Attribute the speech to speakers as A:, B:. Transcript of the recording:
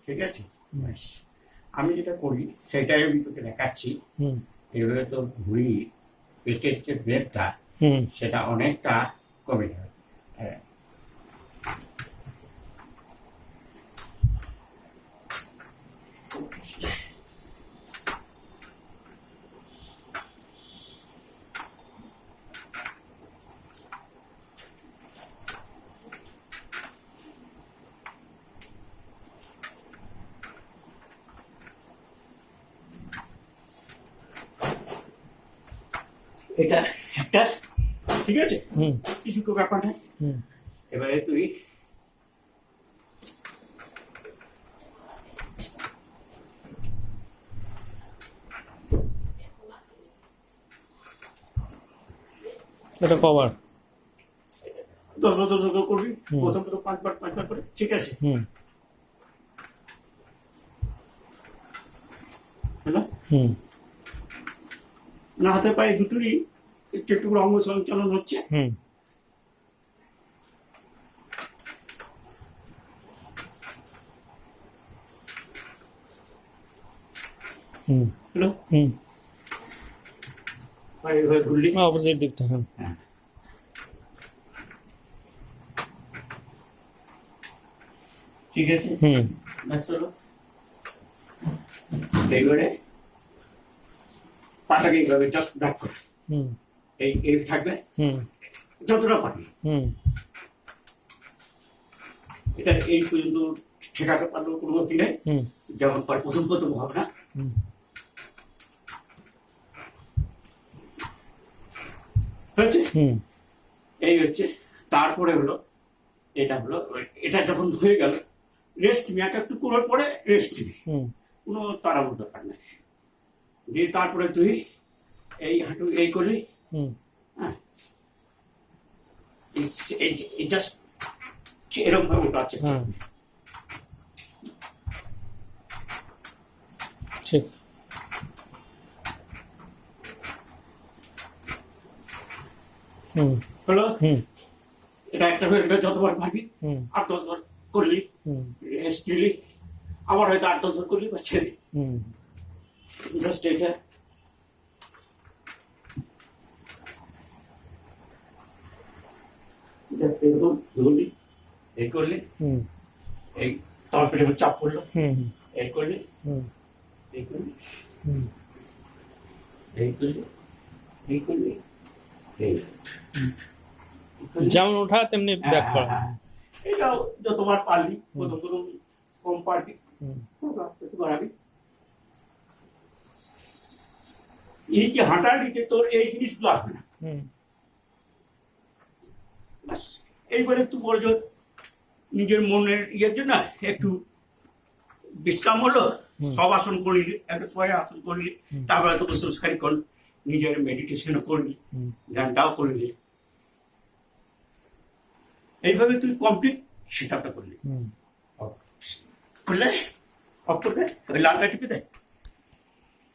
A: ঠিক আছে? ব্যাস, আমি যেটা করি সেটাই আমি তোকে দেখাচ্ছি। এভাবে তোর ভুঁড়ি পেটের যে ব্রেডটা সেটা অনেকটা কমে যাবে। হ্যাঁ, এটা একটা, ঠিক আছে, কিছু তো ব্যাপার নাই। এবারে তুই
B: এটা কভার
A: 10 বার 10 বার করবি, প্রথম 5 বার করে, ঠিক আছে? হ্যালো, না হাতে পায়ে দুটোরই একটু একটু করে অঙ্গ সঞ্চালন হচ্ছে। হ্যালো, এভাবে ঘুরলি
B: অপোজিট দিকটা।
A: হ্যাঁ, ঠিক আছে। ব্যাস হলো। এইবারে পাটাকে এইভাবে জাস্ট ব্যাক করে এই থাকবে যতটা পারবি। এটা এই পর্যন্ত ঠেকাতে পারলেও কোনো গতি নেই, যেমন প্রথম প্রথম হবে না। হচ্ছে এই হচ্ছে। তারপরে হলো এটা হলো, এটা যখন হয়ে গেল রেস্ট নিয়ে একটু করার পরে রেস্ট নিবি, কোনো তাড়াহুড়ো দরকার নেই। দিয়ে তারপরে তুই এই হাঁটু এই করলি, হ্যাঁ, এই জাস্ট এরকম ভাবে ওঠার চেষ্টা করবি।
B: ঠিক
A: হলো। এটা একটা হয়ে গেলে যতবার পারবি 8-10 বার করলি, রেস্ট নিলি, আবার হয়তো 8-10 বার করলি বা ছেড়ে দিলি। জাস্ট এটা এরকম ধরলি, এই করলি, এই তলপেটে চাপ পড়লো, এই করলি, এই করলি, এই করলি, এই করলি, এই
B: যেমন ওঠা তেমনি ব্যাক করা।
A: এটাও যতবার পারলি, প্রথম প্রথম কম পারবি, আস্তে আস্তে বাড়াবি। এই যে হাঁটার দিকে তোর এই জিনিসগুলো আসবে না। এইবারে একটু বড় জোর নিজের মনের ইয়ের জন্য একটু বিশ্রাম হলো, সব আসন করলি, একটা ছয় আসন করলি, তারপরে তো সংস্কার করলি, নিজের মেডিটেশন করলি, ধ্যানটাও করলি। এইভাবে তুই কমপ্লিট সেট আপটা করলি। করলে অফ করবে, ওই লালটা টিপে দেয়।